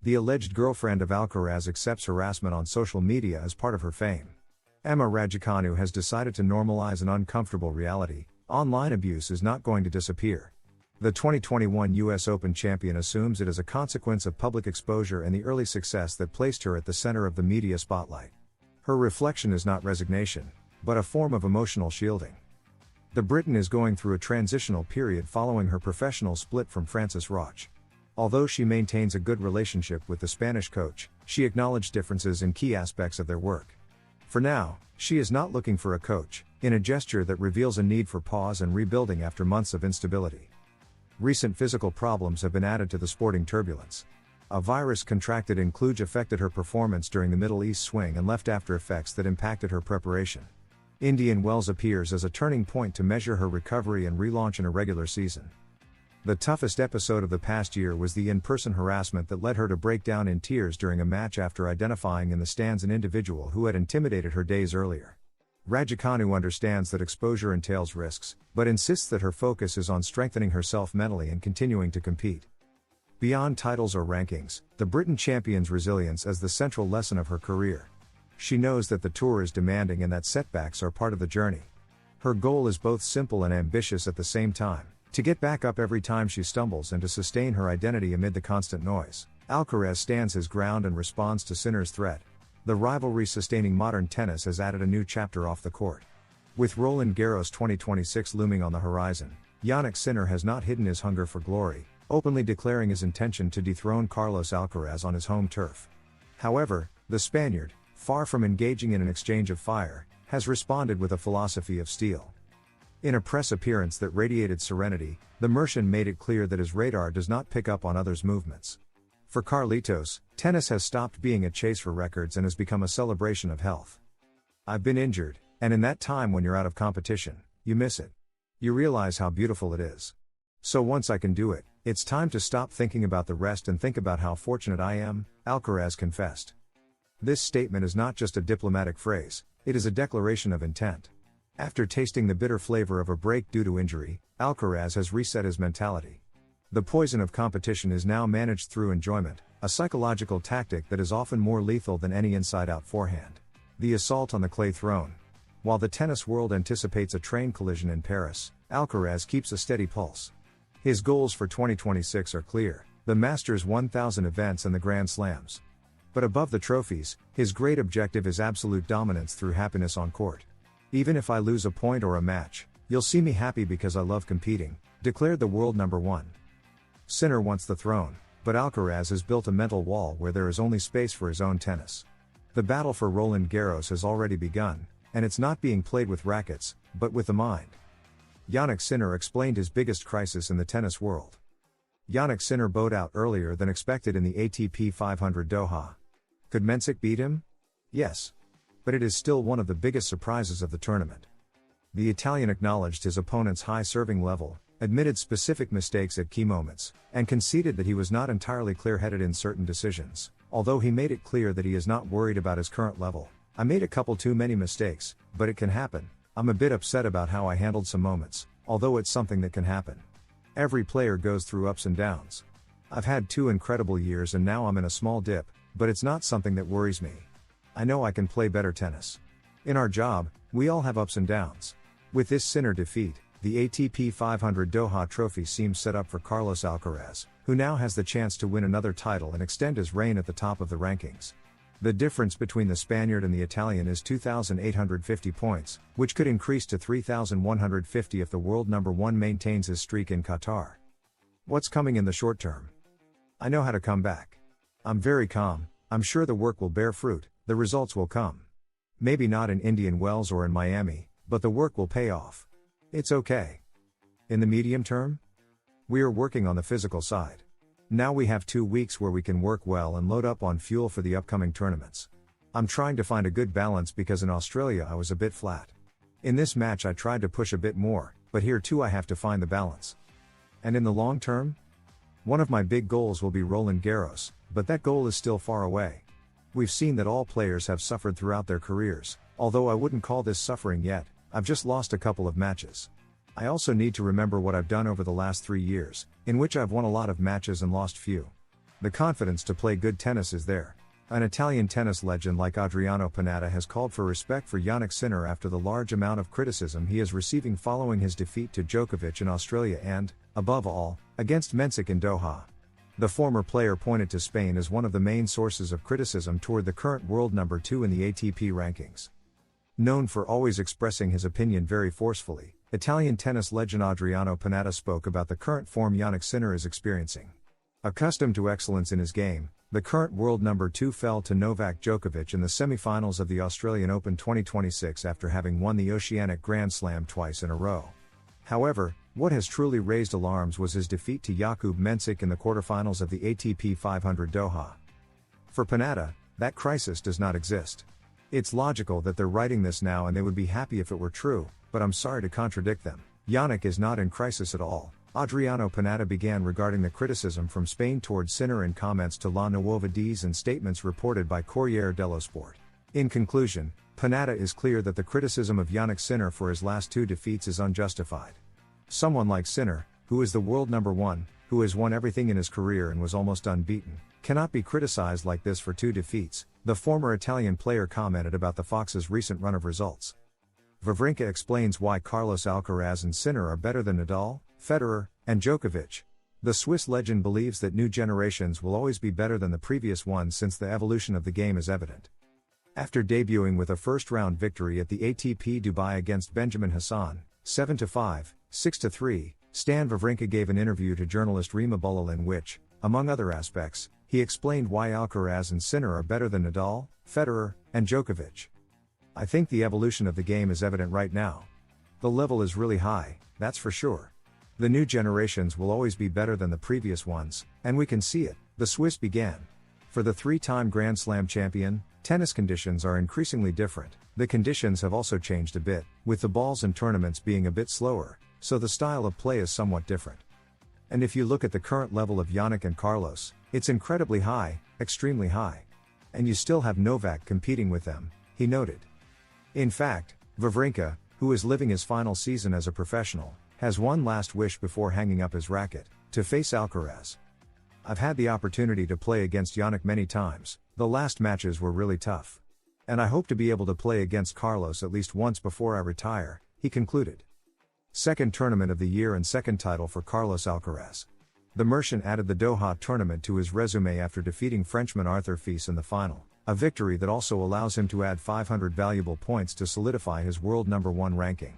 The alleged girlfriend of Alcaraz accepts harassment on social media as part of her fame. Emma Raducanu has decided to normalize an uncomfortable reality: online abuse is not going to disappear. The 2021 US Open champion assumes it as a consequence of public exposure and the early success that placed her at the center of the media spotlight. Her reflection is not resignation, but a form of emotional shielding. The Briton is going through a transitional period following her professional split from Francis Roch. Although she maintains a good relationship with the Spanish coach, she acknowledged differences in key aspects of their work. For now, she is not looking for a coach, in a gesture that reveals a need for pause and rebuilding after months of instability. Recent physical problems have been added to the sporting turbulence. A virus contracted in Cluj affected her performance during the Middle East swing and left after effects that impacted her preparation. Indian Wells appears as a turning point to measure her recovery and relaunch in a regular season. The toughest episode of the past year was the in-person harassment that led her to break down in tears during a match after identifying in the stands an individual who had intimidated her days earlier. Raducanu understands that exposure entails risks, but insists that her focus is on strengthening herself mentally and continuing to compete. Beyond titles or rankings, the Briton champions resilience as the central lesson of her career. She knows that the tour is demanding and that setbacks are part of the journey. Her goal is both simple and ambitious at the same time: to get back up every time she stumbles and to sustain her identity amid the constant noise. Alcaraz stands his ground and responds to Sinner's threat. The rivalry sustaining modern tennis has added a new chapter off the court. With Roland Garros 2026 looming on the horizon, Jannik Sinner has not hidden his hunger for glory, openly declaring his intention to dethrone Carlos Alcaraz on his home turf. However, the Spaniard, far from engaging in an exchange of fire, has responded with a philosophy of steel. In a press appearance that radiated serenity, the Mercian made it clear that his radar does not pick up on others' movements. For Carlitos, tennis has stopped being a chase for records and has become a celebration of health. I've been injured, and in that time when you're out of competition, you miss it. You realize how beautiful it is. So once I can do it, it's time to stop thinking about the rest and think about how fortunate I am, Alcaraz confessed. This statement is not just a diplomatic phrase, it is a declaration of intent. After tasting the bitter flavor of a break due to injury, Alcaraz has reset his mentality. The poison of competition is now managed through enjoyment, a psychological tactic that is often more lethal than any inside-out forehand. The assault on the clay throne. While the tennis world anticipates a train collision in Paris, Alcaraz keeps a steady pulse. His goals for 2026 are clear: the Masters 1000 events and the Grand Slams. But above the trophies, his great objective is absolute dominance through happiness on court. "Even if I lose a point or a match, you'll see me happy because I love competing," declared the world number one. Sinner wants the throne, but Alcaraz has built a mental wall where there is only space for his own tennis. The battle for Roland Garros has already begun, and it's not being played with rackets, but with the mind. Jannik Sinner explained his biggest crisis in the tennis world. Jannik Sinner bowed out earlier than expected in the ATP 500 Doha. Could Mensik beat him? Yes. But it is still one of the biggest surprises of the tournament. The Italian acknowledged his opponent's high serving level, admitted specific mistakes at key moments, and conceded that he was not entirely clear-headed in certain decisions, although he made it clear that he is not worried about his current level. "I made a couple too many mistakes, but it can happen. I'm a bit upset about how I handled some moments, although it's something that can happen. Every player goes through ups and downs. I've had 2 incredible years and now I'm in a small dip, but it's not something that worries me. I know I can play better tennis. In our job, we all have ups and downs." With this Sinner defeat, the ATP 500 Doha trophy seems set up for Carlos Alcaraz, who now has the chance to win another title and extend his reign at the top of the rankings. The difference between the Spaniard and the Italian is 2,850 points, which could increase to 3,150 if the world number one maintains his streak in Qatar. What's coming in the short term? I know how to come back. I'm very calm. I'm sure the work will bear fruit, the results will come. Maybe not in Indian Wells or in Miami, but the work will pay off. It's okay. In the medium term? We are working on the physical side. Now we have 2 weeks where we can work well and load up on fuel for the upcoming tournaments. I'm trying to find a good balance because in Australia I was a bit flat. In this match I tried to push a bit more, but here too I have to find the balance. And in the long term? One of my big goals will be Roland Garros, but that goal is still far away. We've seen that all players have suffered throughout their careers, although I wouldn't call this suffering yet. I've just lost a couple of matches. I also need to remember what I've done over the last 3 years, in which I've won a lot of matches and lost few. The confidence to play good tennis is there. An Italian tennis legend like Adriano Panatta has called for respect for Jannik Sinner after the large amount of criticism he is receiving following his defeat to Djokovic in Australia and, above all, against Mensik in Doha. The former player pointed to Spain as one of the main sources of criticism toward the current world number 2 in the ATP rankings. Known for always expressing his opinion very forcefully, Italian tennis legend Adriano Panatta spoke about the current form Jannik Sinner is experiencing. Accustomed to excellence in his game, the current world number 2 fell to Novak Djokovic in the semi-finals of the Australian Open 2026 after having won the Oceanic Grand Slam twice in a row. However, what has truly raised alarms was his defeat to Jakub Mensik in the quarterfinals of the ATP 500 Doha. For Panatta, that crisis does not exist. It's logical that they're writing this now and they would be happy if it were true, but I'm sorry to contradict them. Jannik is not in crisis at all. Adriano Panatta began regarding the criticism from Spain towards Sinner in comments to La Nuova D's and statements reported by Corriere dello Sport. In conclusion, Panatta is clear that the criticism of Jannik Sinner for his last 2 defeats is unjustified. Someone like Sinner, who is the world number 1, who has won everything in his career and was almost unbeaten, cannot be criticized like this for 2 defeats, the former Italian player commented about the Fox's recent run of results. Wawrinka explains why Carlos Alcaraz and Sinner are better than Nadal, Federer, and Djokovic. The Swiss legend believes that new generations will always be better than the previous ones since the evolution of the game is evident. After debuting with a first-round victory at the ATP Dubai against Benjamin Hassan, 7-5, 6-3, Stan Wawrinka gave an interview to journalist Rima Bulal in which, among other aspects, he explained why Alcaraz and Sinner are better than Nadal, Federer, and Djokovic. I think the evolution of the game is evident right now. The level is really high, that's for sure. The new generations will always be better than the previous ones, and we can see it, the Swiss began. For the 3-time Grand Slam champion, tennis conditions are increasingly different. The conditions have also changed a bit, with the balls and tournaments being a bit slower, so the style of play is somewhat different. And if you look at the current level of Jannik and Carlos, it's incredibly high, extremely high. And you still have Novak competing with them, he noted. In fact, Wawrinka, who is living his final season as a professional, has one last wish before hanging up his racket, to face Alcaraz. I've had the opportunity to play against Jannik many times, the last matches were really tough. And I hope to be able to play against Carlos at least once before I retire, he concluded. Second tournament of the year and second title for Carlos Alcaraz. The Merchant added the Doha tournament to his resume after defeating Frenchman Arthur Fils in the final, a victory that also allows him to add 500 valuable points to solidify his world number 1 ranking.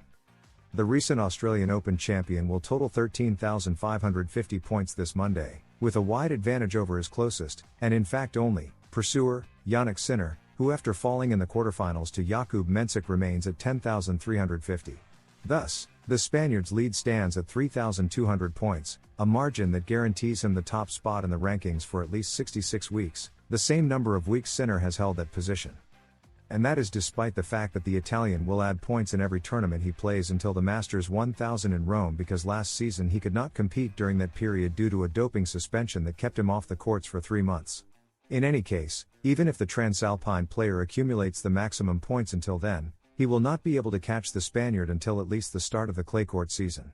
The recent Australian Open champion will total 13,550 points this Monday, with a wide advantage over his closest, and in fact only, pursuer, Jannik Sinner, who after falling in the quarterfinals to Jakub Mensik remains at 10,350. Thus, the Spaniard's lead stands at 3,200 points, a margin that guarantees him the top spot in the rankings for at least 66 weeks, the same number of weeks Sinner has held that position. And that is despite the fact that the Italian will add points in every tournament he plays until the Masters 1000 in Rome because last season he could not compete during that period due to a doping suspension that kept him off the courts for 3 months. In any case, even if the Transalpine player accumulates the maximum points until then, he will not be able to catch the Spaniard until at least the start of the clay court season.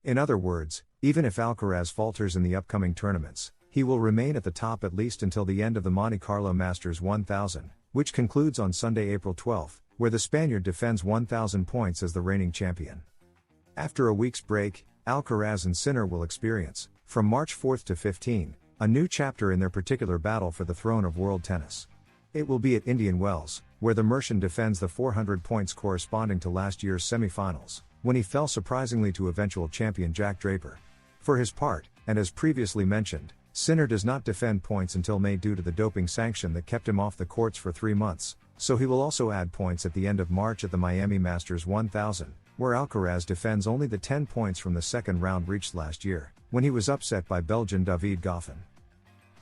In other words, even if Alcaraz falters in the upcoming tournaments, he will remain at the top at least until the end of the Monte Carlo Masters 1000, which concludes on Sunday, April 12, where the Spaniard defends 1,000 points as the reigning champion. After a week's break, Alcaraz and Sinner will experience, from March 4 to 15, a new chapter in their particular battle for the throne of world tennis. It will be at Indian Wells, where the Merchant defends the 400 points corresponding to last year's semi-finals, when he fell surprisingly to eventual champion Jack Draper. For his part, and as previously mentioned, Sinner does not defend points until May due to the doping sanction that kept him off the courts for 3 months, so he will also add points at the end of March at the Miami Masters 1000, where Alcaraz defends only the 10 points from the second round reached last year, when he was upset by Belgian David Goffin.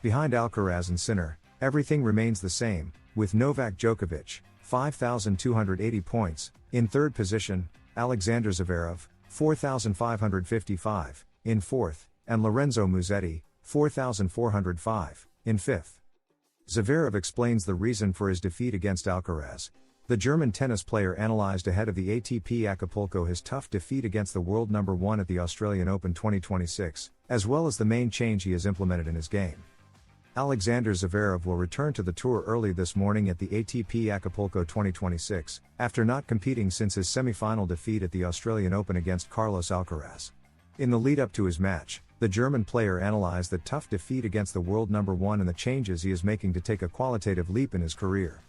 Behind Alcaraz and Sinner, everything remains the same, with Novak Djokovic, 5,280 points, in third position, Alexander Zverev, 4,555, in fourth, and Lorenzo Musetti, 4,405, in fifth. Zverev explains the reason for his defeat against Alcaraz. The German tennis player analyzed ahead of the ATP Acapulco his tough defeat against the world number 1 at the Australian Open 2026, as well as the main change he has implemented in his game. Alexander Zverev will return to the tour early this morning at the ATP Acapulco 2026, after not competing since his semi-final defeat at the Australian Open against Carlos Alcaraz. In the lead-up to his match, the German player analyzed the tough defeat against the world number one and the changes he is making to take a qualitative leap in his career.